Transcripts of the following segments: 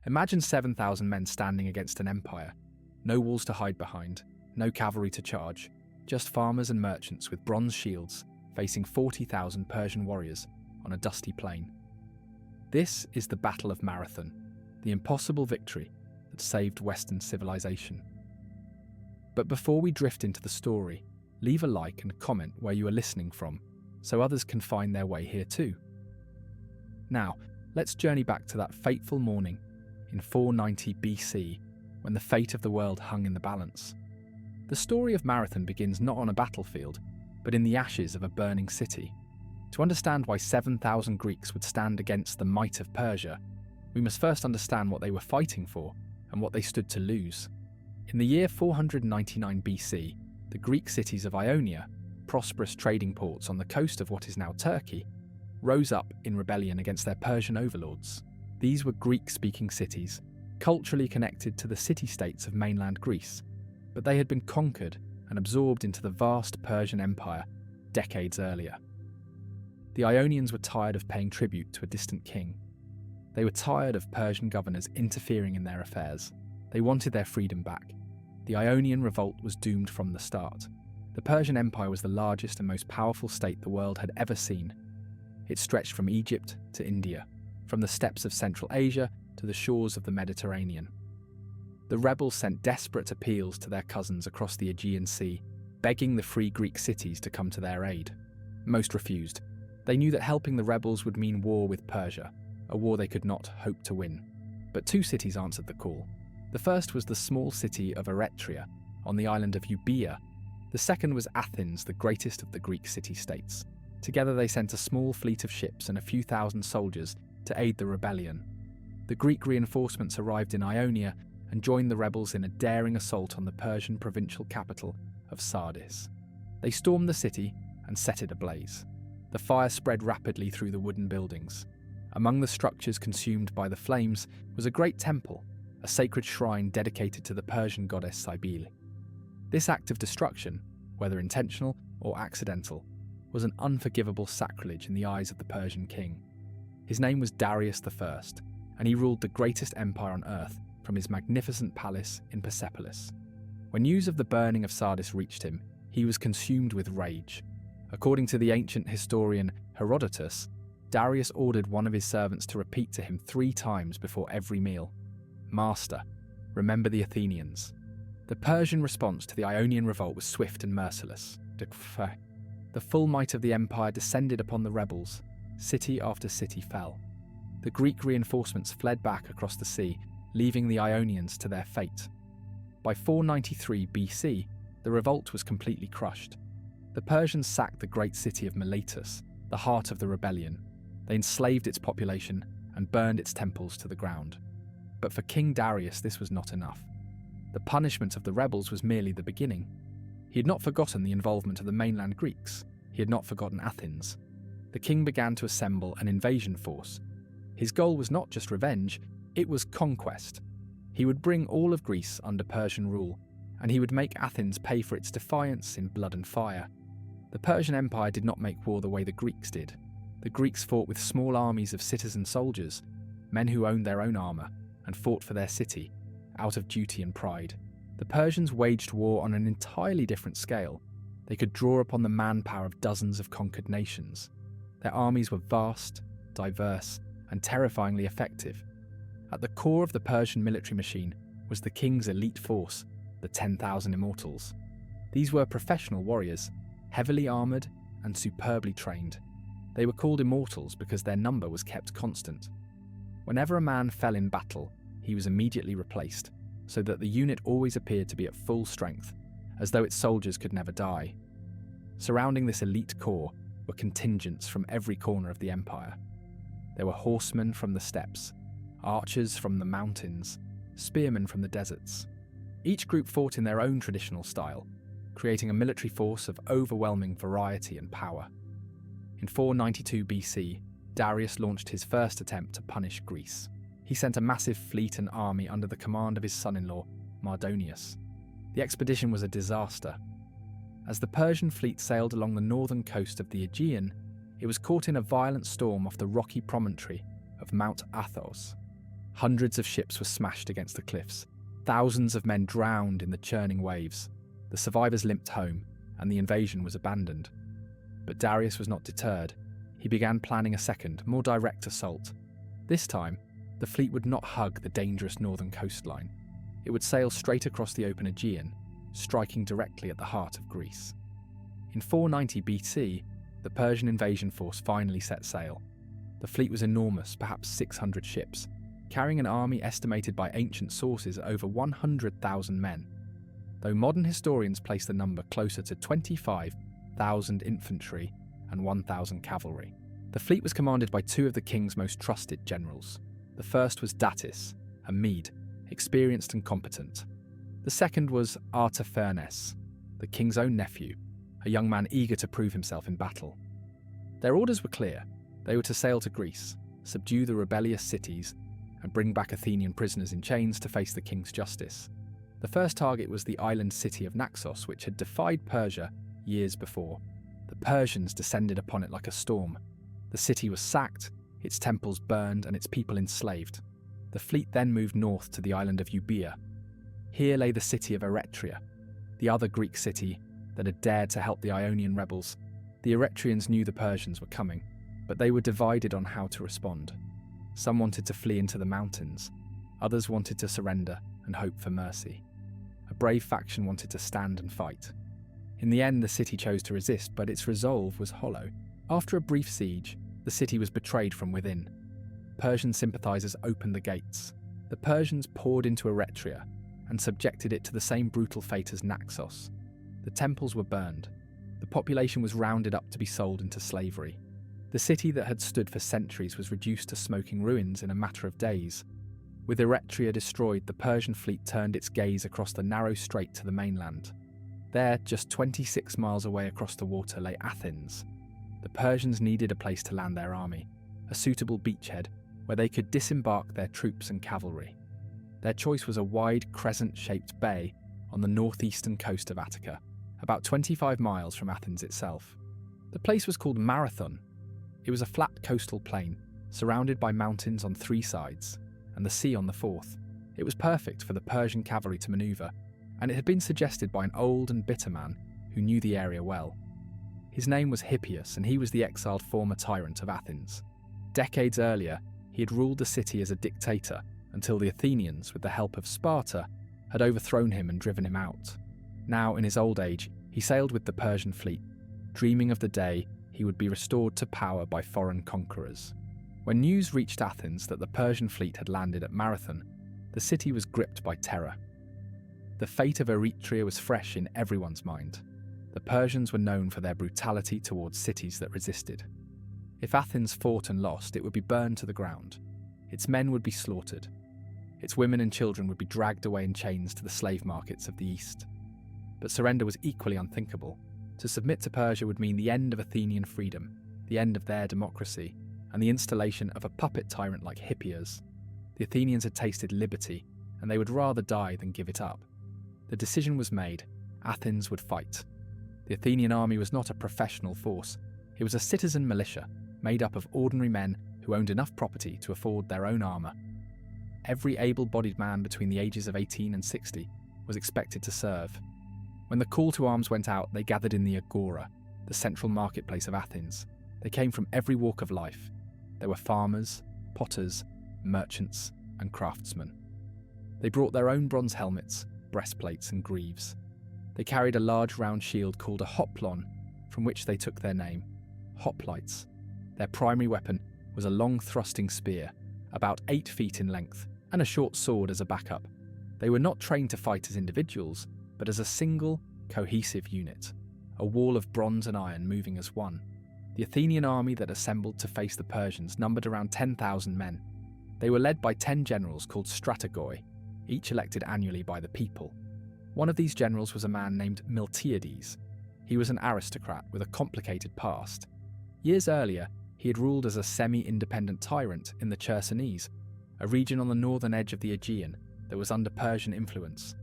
Imagine 7,000 men standing against an empire. No walls to hide behind, no cavalry to charge, just farmers and merchants with bronze shields facing 40,000 Persian warriors on a dusty plain. This is the Battle of Marathon, the impossible victory that saved Western civilization. But before we drift into the story, leave a like and comment where you are listening from, so others can find their way here too. Now, let's journey back to that fateful morning in 490 BC, when the fate of the world hung in the balance. The story of Marathon begins not on a battlefield, but in the ashes of a burning city. To understand why 7,000 Greeks would stand against the might of Persia, we must first understand what they were fighting for and what they stood to lose. In the year 499 BC, the Greek cities of Ionia, prosperous trading ports on the coast of what is now Turkey, rose up in rebellion against their Persian overlords. These were Greek-speaking cities, culturally connected to the city-states of mainland Greece, but they had been conquered and absorbed into the vast Persian Empire decades earlier. The Ionians were tired of paying tribute to a distant king. They were tired of Persian governors interfering in their affairs. They wanted their freedom back. The Ionian revolt was doomed from the start. The Persian Empire was the largest and most powerful state the world had ever seen. It stretched from Egypt to India, from the steppes of Central Asia to the shores of the Mediterranean. The rebels sent desperate appeals to their cousins across the Aegean Sea, begging the free Greek cities to come to their aid. Most refused. They knew that helping the rebels would mean war with Persia, a war they could not hope to win. But two cities answered the call. The first was the small city of Eretria, on the island of Euboea. The second was Athens, the greatest of the Greek city-states. Together they sent a small fleet of ships and a few thousand soldiers to aid the rebellion. The Greek reinforcements arrived in Ionia and joined the rebels in a daring assault on the Persian provincial capital of Sardis. They stormed the city and set it ablaze. The fire spread rapidly through the wooden buildings. Among the structures consumed by the flames was a great temple, a sacred shrine dedicated to the Persian goddess Cybele. This act of destruction, whether intentional or accidental, was an unforgivable sacrilege in the eyes of the Persian king. His name was Darius I, and he ruled the greatest empire on earth from his magnificent palace in Persepolis. When news of the burning of Sardis reached him, he was consumed with rage. According to the ancient historian Herodotus, Darius ordered one of his servants to repeat to him 3 times before every meal, "Master, remember the Athenians." The Persian response to the Ionian revolt was swift and merciless. The full might of the empire descended upon the rebels. City after city fell. The Greek reinforcements fled back across the sea, leaving the Ionians to their fate. By 493 BC, the revolt was completely crushed. The Persians sacked the great city of Miletus, the heart of the rebellion. They enslaved its population and burned its temples to the ground. But for King Darius, this was not enough. The punishment of the rebels was merely the beginning. He had not forgotten the involvement of the mainland Greeks. He had not forgotten Athens. The king began to assemble an invasion force. His goal was not just revenge, it was conquest. He would bring all of Greece under Persian rule, and he would make Athens pay for its defiance in blood and fire. The Persian Empire did not make war the way the Greeks did. The Greeks fought with small armies of citizen soldiers, men who owned their own armour and fought for their city, out of duty and pride. The Persians waged war on an entirely different scale. They could draw upon the manpower of dozens of conquered nations. Their armies were vast, diverse, and terrifyingly effective. At the core of the Persian military machine was the king's elite force, the 10,000 Immortals. These were professional warriors, heavily armoured and superbly trained. They were called Immortals because their number was kept constant. Whenever a man fell in battle, he was immediately replaced, so that the unit always appeared to be at full strength, as though its soldiers could never die. Surrounding this elite corps were contingents from every corner of the empire. There were horsemen from the steppes, archers from the mountains, spearmen from the deserts. Each group fought in their own traditional style, creating a military force of overwhelming variety and power. In 492 BC, Darius launched his first attempt to punish Greece. He sent a massive fleet and army under the command of his son-in-law, Mardonius. The expedition was a disaster. As the Persian fleet sailed along the northern coast of the Aegean, it was caught in a violent storm off the rocky promontory of Mount Athos. Hundreds of ships were smashed against the cliffs. Thousands of men drowned in the churning waves. The survivors limped home, and the invasion was abandoned. But Darius was not deterred. He began planning a second, more direct assault. This time, the fleet would not hug the dangerous northern coastline. It would sail straight across the open Aegean, striking directly at the heart of Greece. In 490 BC, the Persian invasion force finally set sail. The fleet was enormous, perhaps 600 ships, carrying an army estimated by ancient sources at over 100,000 men, though modern historians place the number closer to 25,000 infantry and 1,000 cavalry. The fleet was commanded by two of the king's most trusted generals. The first was Darius, a Mede, experienced and competent. The second was Artaphernes, the king's own nephew, a young man eager to prove himself in battle. Their orders were clear. They were to sail to Greece, subdue the rebellious cities, and bring back Athenian prisoners in chains to face the king's justice. The first target was the island city of Naxos, which had defied Persia years before. The Persians descended upon it like a storm. The city was sacked, its temples burned, and its people enslaved. The fleet then moved north to the island of Euboea. Here lay the city of Eretria, the other Greek city that had dared to help the Ionian rebels. The Eretrians knew the Persians were coming, but they were divided on how to respond. Some wanted to flee into the mountains, others wanted to surrender and hope for mercy. A brave faction wanted to stand and fight. In the end, the city chose to resist, but its resolve was hollow. After a brief siege, the city was betrayed from within. Persian sympathizers opened the gates. The Persians poured into Eretria and subjected it to the same brutal fate as Naxos. The temples were burned. The population was rounded up to be sold into slavery. The city that had stood for centuries was reduced to smoking ruins in a matter of days. With Eretria destroyed, the Persian fleet turned its gaze across the narrow strait to the mainland. There, just 26 miles away across the water, lay Athens. The Persians needed a place to land their army, a suitable beachhead where they could disembark their troops and cavalry. Their choice was a wide, crescent-shaped bay on the northeastern coast of Attica, about 25 miles from Athens itself. The place was called Marathon. It was a flat coastal plain, surrounded by mountains on 3 sides, and the sea on the 4th. It was perfect for the Persian cavalry to maneuver, and it had been suggested by an old and bitter man who knew the area well. His name was Hippias, and he was the exiled former tyrant of Athens. Decades earlier, he had ruled the city as a dictator until the Athenians, with the help of Sparta, had overthrown him and driven him out. Now, in his old age, he sailed with the Persian fleet, dreaming of the day he would be restored to power by foreign conquerors. When news reached Athens that the Persian fleet had landed at Marathon, the city was gripped by terror. The fate of Eretria was fresh in everyone's mind. The Persians were known for their brutality towards cities that resisted. If Athens fought and lost, it would be burned to the ground. Its men would be slaughtered. Its women and children would be dragged away in chains to the slave markets of the east. But surrender was equally unthinkable. To submit to Persia would mean the end of Athenian freedom, the end of their democracy, and the installation of a puppet tyrant like Hippias. The Athenians had tasted liberty, and they would rather die than give it up. The decision was made. Athens would fight. The Athenian army was not a professional force. It was a citizen militia, made up of ordinary men who owned enough property to afford their own armour. Every able-bodied man between the ages of 18 and 60 was expected to serve. When the call to arms went out, they gathered in the Agora, the central marketplace of Athens. They came from every walk of life. There were farmers, potters, merchants, and craftsmen. They brought their own bronze helmets, breastplates, and greaves. They carried a large round shield called a hoplon, from which they took their name. Hoplites. Their primary weapon was a long thrusting spear, about 8 feet in length, and a short sword as a backup. They were not trained to fight as individuals, but as a single, cohesive unit, a wall of bronze and iron moving as one. The Athenian army that assembled to face the Persians numbered around 10,000 men. They were led by 10 generals called strategoi, each elected annually by the people. One of these generals was a man named Miltiades. He was an aristocrat with a complicated past. Years earlier, he had ruled as a semi-independent tyrant in the Chersonese, a region on the northern edge of the Aegean that was under Persian influence.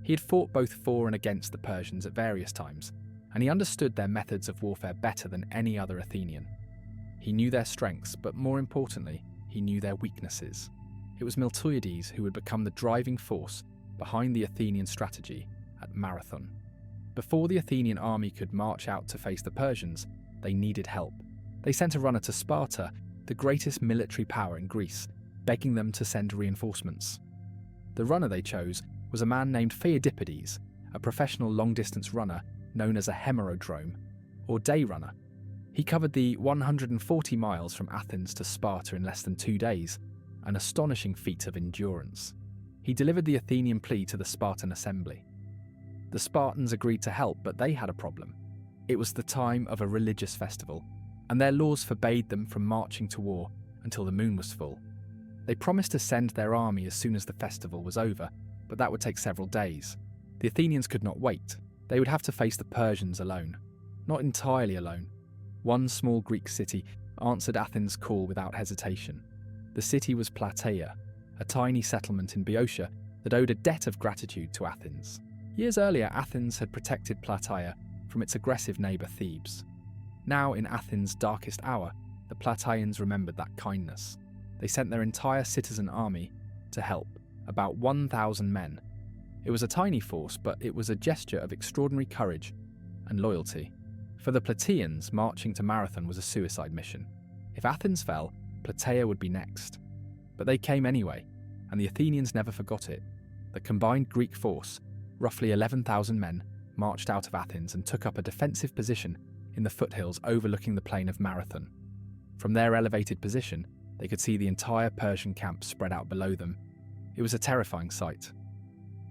He had fought both for and against the Persians at various times, and he understood their methods of warfare better than any other Athenian. He knew their strengths, but more importantly, he knew their weaknesses. It was Miltiades who would become the driving force behind the Athenian strategy at Marathon. Before the Athenian army could march out to face the Persians, they needed help. They sent a runner to Sparta, the greatest military power in Greece, begging them to send reinforcements. The runner they chose was a man named Pheidipides, a professional long-distance runner known as a hemerodrome, or day runner. He covered the 140 miles from Athens to Sparta in less than 2 days, an astonishing feat of endurance. He delivered the Athenian plea to the Spartan assembly. The Spartans agreed to help, but they had a problem. It was the time of a religious festival, and their laws forbade them from marching to war until the moon was full. They promised to send their army as soon as the festival was over, but that would take several days. The Athenians could not wait. They would have to face the Persians alone. Not entirely alone. One small Greek city answered Athens' call without hesitation. The city was Plataea, a tiny settlement in Boeotia that owed a debt of gratitude to Athens. Years earlier, Athens had protected Plataea from its aggressive neighbour Thebes. Now, in Athens' darkest hour, the Plataeans remembered that kindness. They sent their entire citizen army to help, about 1,000 men. It was a tiny force, but it was a gesture of extraordinary courage and loyalty. For the Plataeans, marching to Marathon was a suicide mission. If Athens fell, Plataea would be next. But they came anyway, and the Athenians never forgot it. The combined Greek force, roughly 11,000 men, marched out of Athens and took up a defensive position in the foothills overlooking the plain of Marathon. From their elevated position, they could see the entire Persian camp spread out below them. It was a terrifying sight.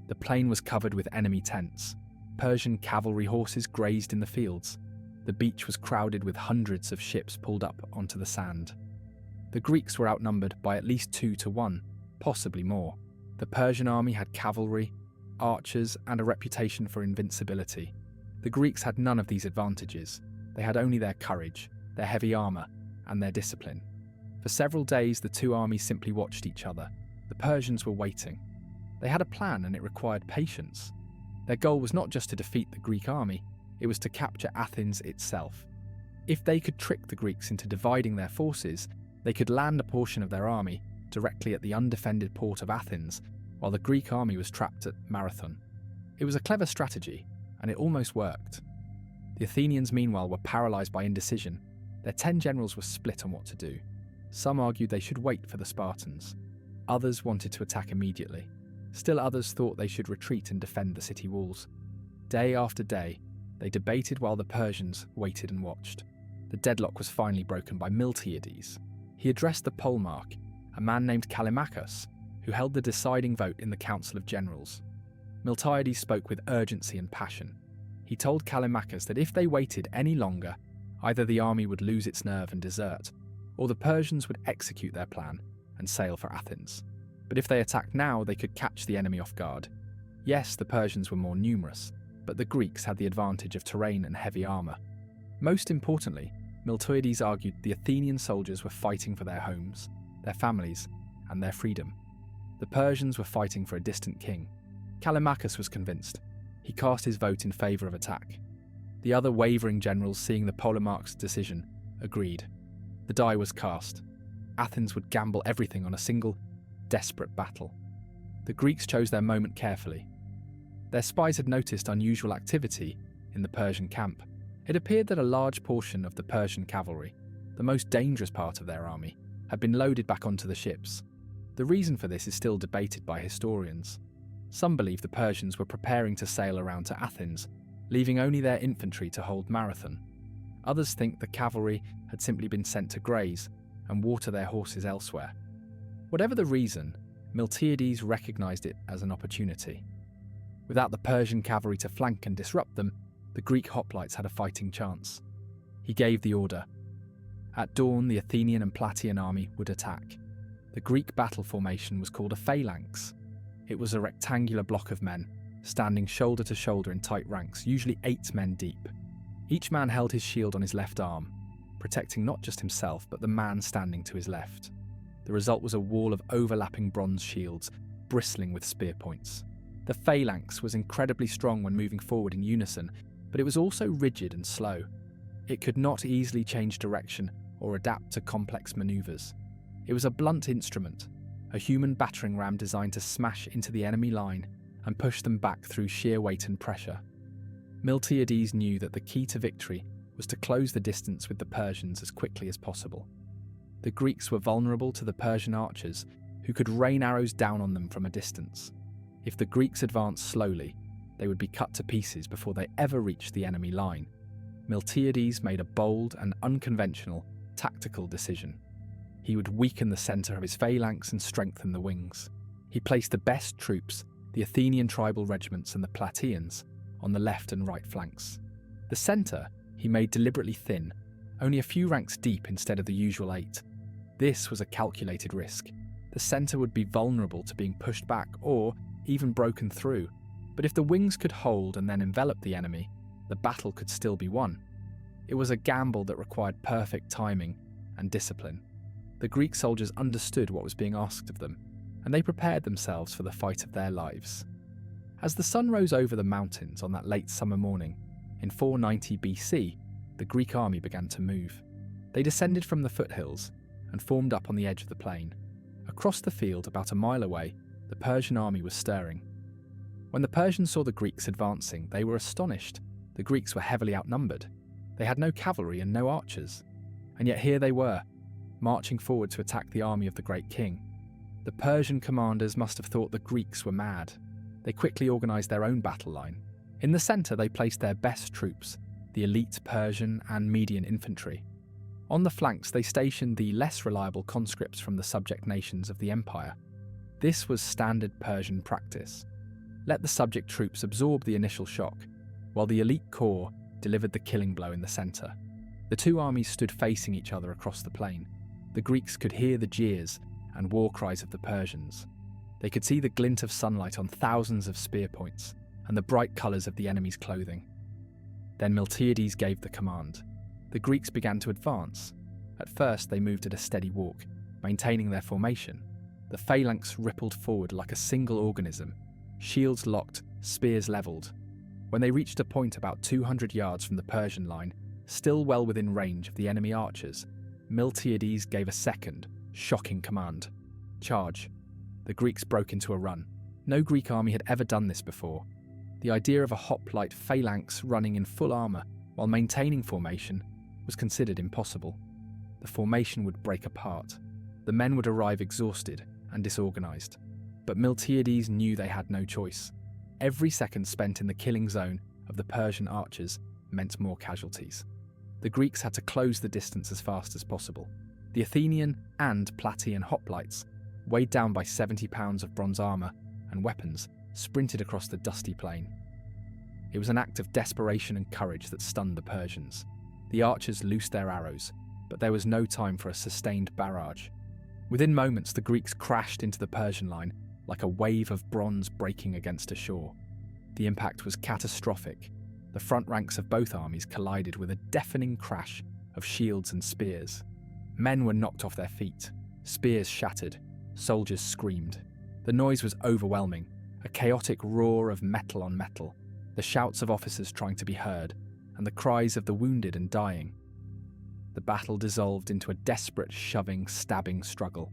The plain was covered with enemy tents. Persian cavalry horses grazed in the fields. The beach was crowded with hundreds of ships pulled up onto the sand. The Greeks were outnumbered by at least 2 to 1, possibly more. The Persian army had cavalry, archers, and a reputation for invincibility. The Greeks had none of these advantages. They had only their courage, their heavy armour, and their discipline. For several days, the two armies simply watched each other. The Persians were waiting. They had a plan, and it required patience. Their goal was not just to defeat the Greek army, it was to capture Athens itself. If they could trick the Greeks into dividing their forces, they could land a portion of their army directly at the undefended port of Athens, while the Greek army was trapped at Marathon. It was a clever strategy, and it almost worked. The Athenians, meanwhile, were paralysed by indecision. Their 10 generals were split on what to do. Some argued they should wait for the Spartans. Others wanted to attack immediately. Still others thought they should retreat and defend the city walls. Day after day, they debated while the Persians waited and watched. The deadlock was finally broken by Miltiades. He addressed the polemarch, a man named Callimachus, who held the deciding vote in the Council of Generals. Miltiades spoke with urgency and passion. He told Callimachus that if they waited any longer, either the army would lose its nerve and desert, or the Persians would execute their plan and sail for Athens. But if they attacked now, they could catch the enemy off guard. Yes, the Persians were more numerous, but the Greeks had the advantage of terrain and heavy armour. Most importantly, Miltiades argued the Athenian soldiers were fighting for their homes, their families, and their freedom. The Persians were fighting for a distant king. Callimachus was convinced. He cast his vote in favour of attack. The other wavering generals, seeing the polemarch's decision, agreed. The die was cast. Athens would gamble everything on a single, desperate battle. The Greeks chose their moment carefully. Their spies had noticed unusual activity in the Persian camp. It appeared that a large portion of the Persian cavalry, the most dangerous part of their army, had been loaded back onto the ships. The reason for this is still debated by historians. Some believe the Persians were preparing to sail around to Athens, leaving only their infantry to hold Marathon. Others think the cavalry had simply been sent to graze and water their horses elsewhere. Whatever the reason, Miltiades recognised it as an opportunity. Without the Persian cavalry to flank and disrupt them, the Greek hoplites had a fighting chance. He gave the order. At dawn, the Athenian and Plataean army would attack. The Greek battle formation was called a phalanx. It was a rectangular block of men, standing shoulder to shoulder in tight ranks, usually 8 men deep. Each man held his shield on his left arm, protecting not just himself, but the man standing to his left. The result was a wall of overlapping bronze shields, bristling with spear points. The phalanx was incredibly strong when moving forward in unison, but it was also rigid and slow. It could not easily change direction or adapt to complex maneuvers. It was a blunt instrument, a human battering ram designed to smash into the enemy line and push them back through sheer weight and pressure. Miltiades knew that the key to victory was to close the distance with the Persians as quickly as possible. The Greeks were vulnerable to the Persian archers, who could rain arrows down on them from a distance. If the Greeks advanced slowly, they would be cut to pieces before they ever reached the enemy line. Miltiades made a bold and unconventional tactical decision. He would weaken the centre of his phalanx and strengthen the wings. He placed the best troops, the Athenian tribal regiments and the Plataeans, on the left and right flanks. The centre he made deliberately thin, only a few ranks deep instead of the usual 8. This was a calculated risk. The centre would be vulnerable to being pushed back or even broken through, but if the wings could hold and then envelop the enemy, the battle could still be won. It was a gamble that required perfect timing and discipline. The Greek soldiers understood what was being asked of them, and they prepared themselves for the fight of their lives. As the sun rose over the mountains on that late summer morning, in 490 BC, the Greek army began to move. They descended from the foothills and formed up on the edge of the plain. Across the field, about a mile away, the Persian army was stirring. When the Persians saw the Greeks advancing, they were astonished. The Greeks were heavily outnumbered. They had no cavalry and no archers. And yet here they were, marching forward to attack the army of the great king. The Persian commanders must have thought the Greeks were mad. They quickly organised their own battle line. In the centre, they placed their best troops, the elite Persian and Median infantry. On the flanks, they stationed the less reliable conscripts from the subject nations of the empire. This was standard Persian practice. Let the subject troops absorb the initial shock, while the elite corps delivered the killing blow in the centre. The two armies stood facing each other across the plain. The Greeks could hear the jeers and war cries of the Persians. They could see the glint of sunlight on thousands of spear points and the bright colours of the enemy's clothing. Then Miltiades gave the command. The Greeks began to advance. At first they moved at a steady walk, maintaining their formation. The phalanx rippled forward like a single organism, shields locked, spears levelled. When they reached a point about 200 yards from the Persian line, still well within range of the enemy archers, Miltiades gave a second, shocking command. Charge. The Greeks broke into a run. No Greek army had ever done this before. The idea of a hoplite phalanx running in full armour while maintaining formation was considered impossible. The formation would break apart. The men would arrive exhausted and disorganised. But Miltiades knew they had no choice. Every second spent in the killing zone of the Persian archers meant more casualties. The Greeks had to close the distance as fast as possible. The Athenian and Plataean hoplites, weighed down by 70 pounds of bronze armour and weapons, sprinted across the dusty plain. It was an act of desperation and courage that stunned the Persians. The archers loosed their arrows, but there was no time for a sustained barrage. Within moments, the Greeks crashed into the Persian line like a wave of bronze breaking against a shore. The impact was catastrophic. The front ranks of both armies collided with a deafening crash of shields and spears. Men were knocked off their feet, spears shattered, soldiers screamed. The noise was overwhelming, a chaotic roar of metal on metal, the shouts of officers trying to be heard, and the cries of the wounded and dying. The battle dissolved into a desperate shoving, stabbing struggle.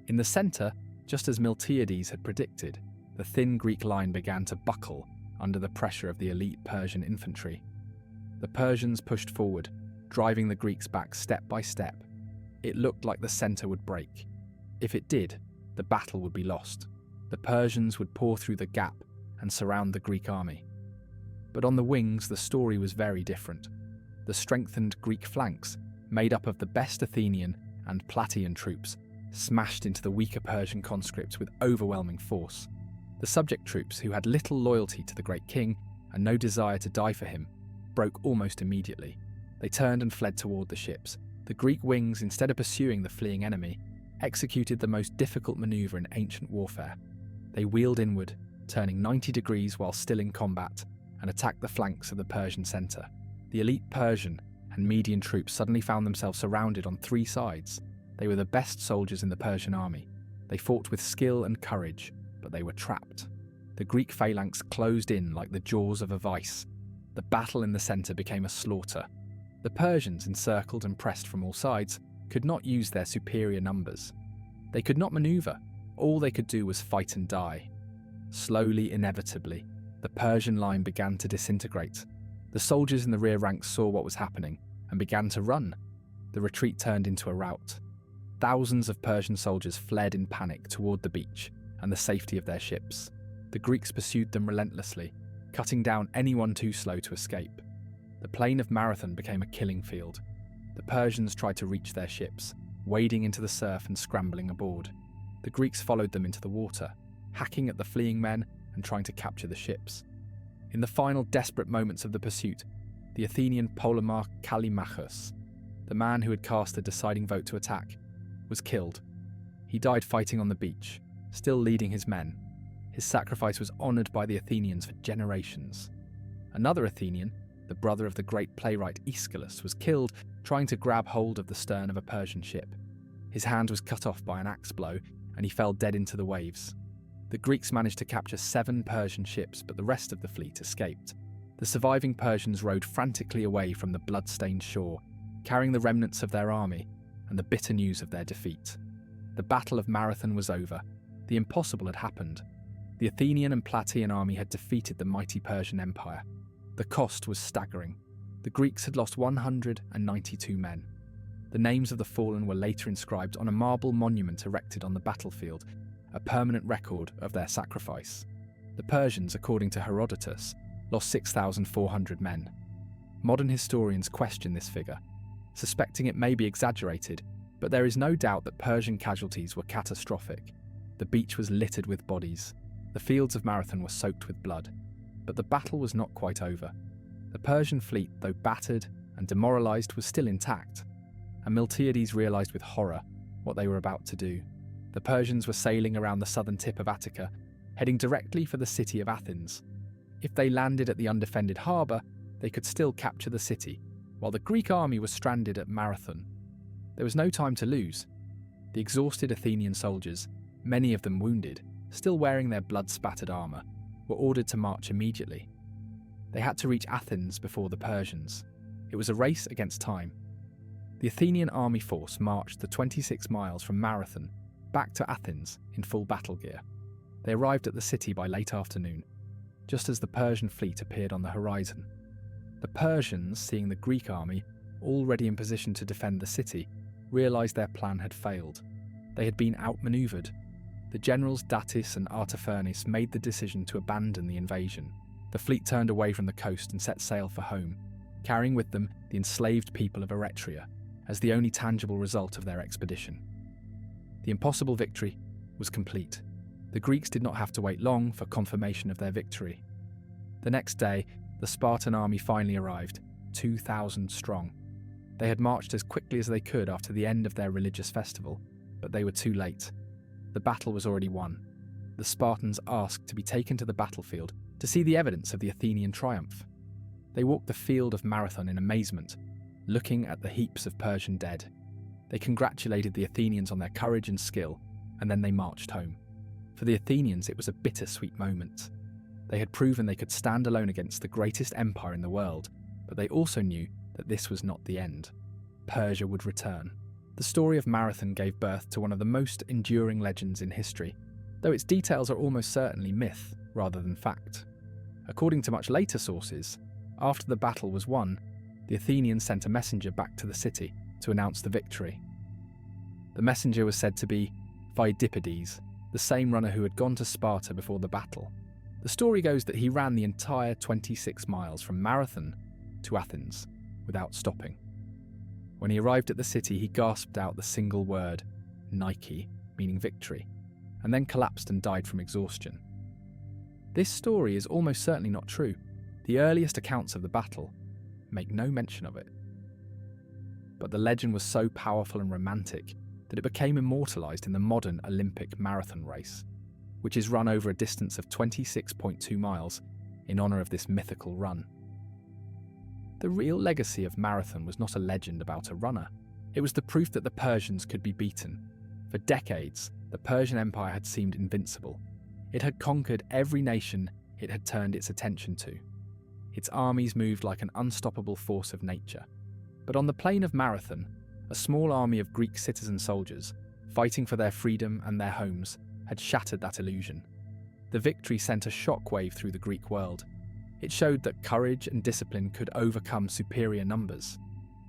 In the centre, just as Miltiades had predicted, the thin Greek line began to buckle under the pressure of the elite Persian infantry. The Persians pushed forward, driving the Greeks back step by step. It looked like the centre would break. If it did, the battle would be lost. The Persians would pour through the gap and surround the Greek army. But on the wings, the story was very different. The strengthened Greek flanks, made up of the best Athenian and Plataean troops, smashed into the weaker Persian conscripts with overwhelming force. The subject troops, who had little loyalty to the great king and no desire to die for him, broke almost immediately. They turned and fled toward the ships. The Greek wings, instead of pursuing the fleeing enemy, executed the most difficult manoeuvre in ancient warfare. They wheeled inward, turning 90 degrees while still in combat, and attacked the flanks of the Persian centre. The elite Persian and Median troops suddenly found themselves surrounded on 3 sides. They were the best soldiers in the Persian army. They fought with skill and courage, but they were trapped. The Greek phalanx closed in like the jaws of a vice. The battle in the centre became a slaughter. The Persians, encircled and pressed from all sides, could not use their superior numbers. They could not manoeuvre. All they could do was fight and die. Slowly, inevitably, the Persian line began to disintegrate. The soldiers in the rear ranks saw what was happening and began to run. The retreat turned into a rout. Thousands of Persian soldiers fled in panic toward the beach and the safety of their ships. The Greeks pursued them relentlessly, cutting down anyone too slow to escape. The plain of Marathon became a killing field. The Persians tried to reach their ships, wading into the surf and scrambling aboard. The Greeks followed them into the water, hacking at the fleeing men and trying to capture the ships. In the final desperate moments of the pursuit, the Athenian Polemarch Callimachus, the man who had cast the deciding vote to attack, was killed. He died fighting on the beach, still leading his men. His sacrifice was honoured by the Athenians for generations. Another Athenian, the brother of the great playwright Aeschylus, was killed trying to grab hold of the stern of a Persian ship. His hand was cut off by an axe blow, and he fell dead into the waves. The Greeks managed to capture 7 Persian ships, but the rest of the fleet escaped. The surviving Persians rowed frantically away from the blood-stained shore, carrying the remnants of their army and the bitter news of their defeat. The Battle of Marathon was over. The impossible had happened. The Athenian and Plataean army had defeated the mighty Persian Empire. The cost was staggering. The Greeks had lost 192 men. The names of the fallen were later inscribed on a marble monument erected on the battlefield, a permanent record of their sacrifice. The Persians, according to Herodotus, lost 6,400 men. Modern historians question this figure, suspecting it may be exaggerated, but there is no doubt that Persian casualties were catastrophic. The beach was littered with bodies. The fields of Marathon were soaked with blood. But the battle was not quite over. The Persian fleet, though battered and demoralised, was still intact, and Miltiades realised with horror what they were about to do. The Persians were sailing around the southern tip of Attica, heading directly for the city of Athens. If they landed at the undefended harbour, they could still capture the city, while the Greek army was stranded at Marathon. There was no time to lose. The exhausted Athenian soldiers, many of them wounded, still wearing their blood-spattered armour, were ordered to march immediately. They had to reach Athens before the Persians. It was a race against time. The Athenian army force marched the 26 miles from Marathon back to Athens in full battle gear. They arrived at the city by late afternoon, just as the Persian fleet appeared on the horizon. The Persians, seeing the Greek army already in position to defend the city, realised their plan had failed. They had been outmanoeuvred. The generals Datis and Artaphernes made the decision to abandon the invasion. The fleet turned away from the coast and set sail for home, carrying with them the enslaved people of Eretria as the only tangible result of their expedition. The impossible victory was complete. The Greeks did not have to wait long for confirmation of their victory. The next day, the Spartan army finally arrived, 2,000 strong. They had marched as quickly as they could after the end of their religious festival, but they were too late. The battle was already won. The Spartans asked to be taken to the battlefield to see the evidence of the Athenian triumph. They walked the field of Marathon in amazement, looking at the heaps of Persian dead. They congratulated the Athenians on their courage and skill, and then they marched home. For the Athenians, it was a bittersweet moment. They had proven they could stand alone against the greatest empire in the world, but they also knew that this was not the end. Persia would return. The story of Marathon gave birth to one of the most enduring legends in history, though its details are almost certainly myth rather than fact. According to much later sources, after the battle was won, the Athenians sent a messenger back to the city to announce the victory. The messenger was said to be Phidippides, the same runner who had gone to Sparta before the battle. The story goes that he ran the entire 26 miles from Marathon to Athens without stopping. When he arrived at the city, he gasped out the single word, Nike, meaning victory, and then collapsed and died from exhaustion. This story is almost certainly not true. The earliest accounts of the battle make no mention of it. But the legend was so powerful and romantic that it became immortalised in the modern Olympic marathon race, which is run over a distance of 26.2 miles in honour of this mythical run. The real legacy of Marathon was not a legend about a runner. It was the proof that the Persians could be beaten. For decades, the Persian Empire had seemed invincible. It had conquered every nation it had turned its attention to. Its armies moved like an unstoppable force of nature. But on the plain of Marathon, a small army of Greek citizen soldiers, fighting for their freedom and their homes, had shattered that illusion. The victory sent a shockwave through the Greek world. It showed that courage and discipline could overcome superior numbers.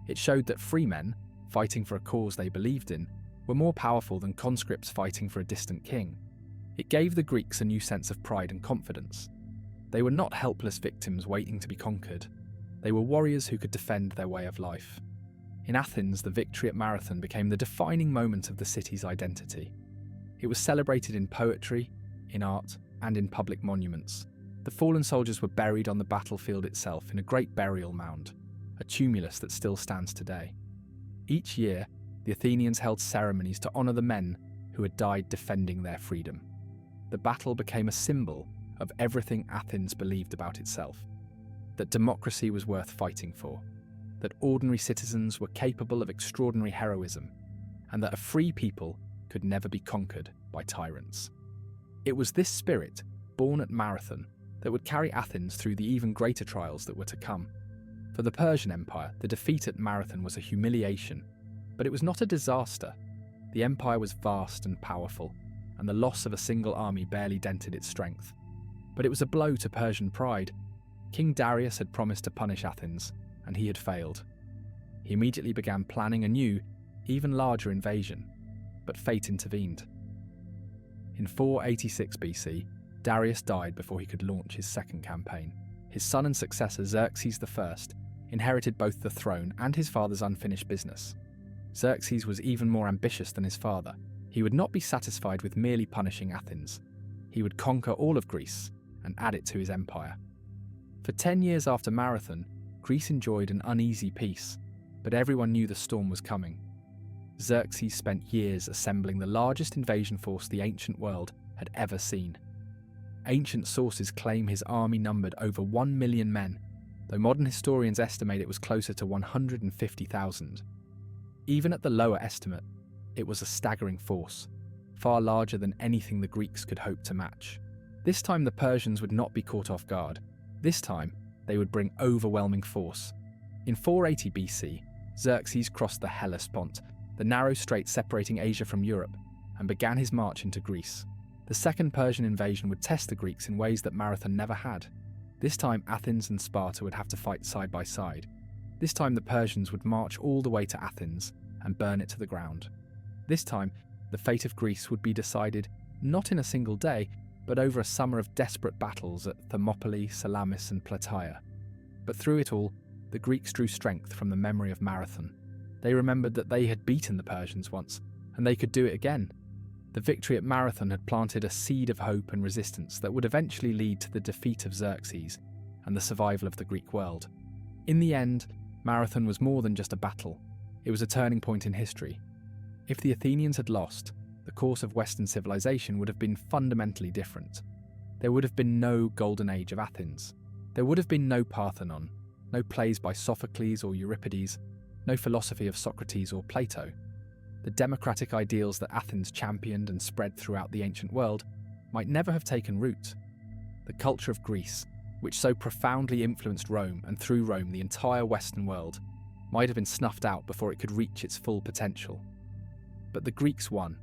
It showed that free men, fighting for a cause they believed in, were more powerful than conscripts fighting for a distant king. It gave the Greeks a new sense of pride and confidence. They were not helpless victims waiting to be conquered. They were warriors who could defend their way of life. In Athens, the victory at Marathon became the defining moment of the city's identity. It was celebrated in poetry, in art, and in public monuments. The fallen soldiers were buried on the battlefield itself in a great burial mound, a tumulus that still stands today. Each year, the Athenians held ceremonies to honour the men who had died defending their freedom. The battle became a symbol of everything Athens believed about itself: that democracy was worth fighting for, that ordinary citizens were capable of extraordinary heroism, and that a free people could never be conquered by tyrants. It was this spirit, born at Marathon, that would carry Athens through the even greater trials that were to come. For the Persian Empire, the defeat at Marathon was a humiliation, but it was not a disaster. The empire was vast and powerful, and the loss of a single army barely dented its strength. But it was a blow to Persian pride. King Darius had promised to punish Athens, and he had failed. He immediately began planning a new, even larger invasion, but fate intervened. In 486 BC, Darius died before he could launch his second campaign. His son and successor Xerxes I inherited both the throne and his father's unfinished business. Xerxes was even more ambitious than his father. He would not be satisfied with merely punishing Athens. He would conquer all of Greece and add it to his empire. For 10 years after Marathon, Greece enjoyed an uneasy peace, but everyone knew the storm was coming. Xerxes spent years assembling the largest invasion force the ancient world had ever seen. Ancient sources claim his army numbered over 1 million men, though modern historians estimate it was closer to 150,000. Even at the lower estimate, it was a staggering force, far larger than anything the Greeks could hope to match. This time the Persians would not be caught off guard. This time, they would bring overwhelming force. In 480 BC, Xerxes crossed the Hellespont, the narrow strait separating Asia from Europe, and began his march into Greece. The second Persian invasion would test the Greeks in ways that Marathon never had. This time, Athens and Sparta would have to fight side by side. This time, the Persians would march all the way to Athens and burn it to the ground. This time, the fate of Greece would be decided not in a single day, but over a summer of desperate battles at Thermopylae, Salamis, and Plataea. But through it all, the Greeks drew strength from the memory of Marathon. They remembered that they had beaten the Persians once, and they could do it again. The victory at Marathon had planted a seed of hope and resistance that would eventually lead to the defeat of Xerxes and the survival of the Greek world. In the end, Marathon was more than just a battle. It was a turning point in history. If the Athenians had lost, the course of Western civilization would have been fundamentally different. There would have been no golden age of Athens. There would have been no Parthenon, no plays by Sophocles or Euripides, no philosophy of Socrates or Plato. The democratic ideals that Athens championed and spread throughout the ancient world might never have taken root. The culture of Greece, which so profoundly influenced Rome and through Rome the entire Western world, might have been snuffed out before it could reach its full potential. But the Greeks won.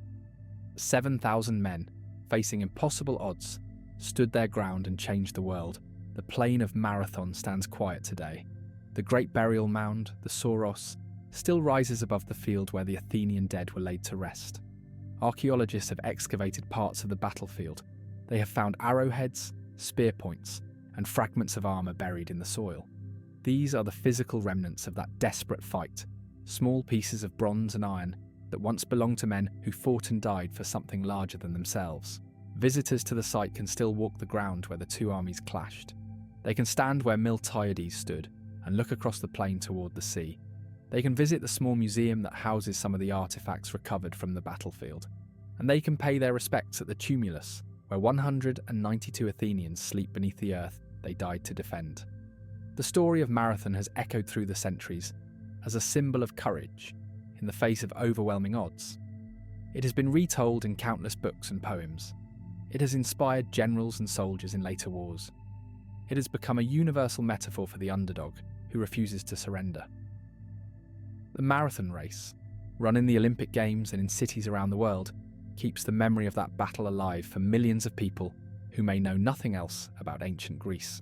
7,000 men, facing impossible odds, stood their ground and changed the world. The plain of Marathon stands quiet today. The great burial mound, the Souros, still rises above the field where the Athenian dead were laid to rest. Archaeologists have excavated parts of the battlefield. They have found arrowheads, spear points, and fragments of armour buried in the soil. These are the physical remnants of that desperate fight, small pieces of bronze and iron that once belonged to men who fought and died for something larger than themselves. Visitors to the site can still walk the ground where the two armies clashed. They can stand where Miltiades stood and look across the plain toward the sea. They can visit the small museum that houses some of the artifacts recovered from the battlefield. And they can pay their respects at the tumulus, where 192 Athenians sleep beneath the earth they died to defend. The story of Marathon has echoed through the centuries as a symbol of courage in the face of overwhelming odds. It has been retold in countless books and poems. It has inspired generals and soldiers in later wars. It has become a universal metaphor for the underdog who refuses to surrender. The marathon race, run in the Olympic Games and in cities around the world, keeps the memory of that battle alive for millions of people who may know nothing else about ancient Greece.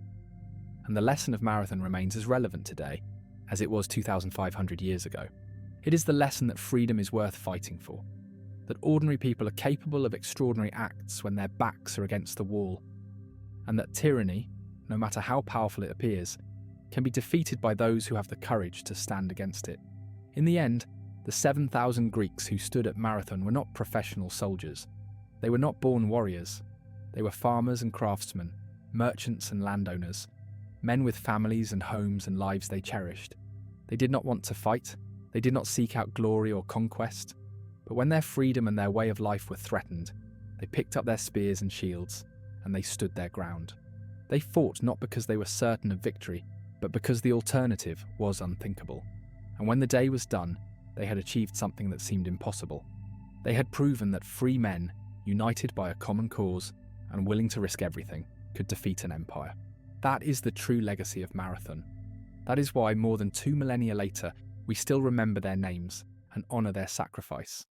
And the lesson of Marathon remains as relevant today as it was 2,500 years ago. It is the lesson that freedom is worth fighting for, that ordinary people are capable of extraordinary acts when their backs are against the wall, and that tyranny, no matter how powerful it appears, can be defeated by those who have the courage to stand against it. In the end, the 7,000 Greeks who stood at Marathon were not professional soldiers. They were not born warriors. They were farmers and craftsmen, merchants and landowners, men with families and homes and lives they cherished. They did not want to fight. They did not seek out glory or conquest. But when their freedom and their way of life were threatened, they picked up their spears and shields, and they stood their ground. They fought not because they were certain of victory, but because the alternative was unthinkable. And when the day was done, they had achieved something that seemed impossible. They had proven that free men, united by a common cause and willing to risk everything, could defeat an empire. That is the true legacy of Marathon. That is why, more than 2 millennia later, we still remember their names and honour their sacrifice.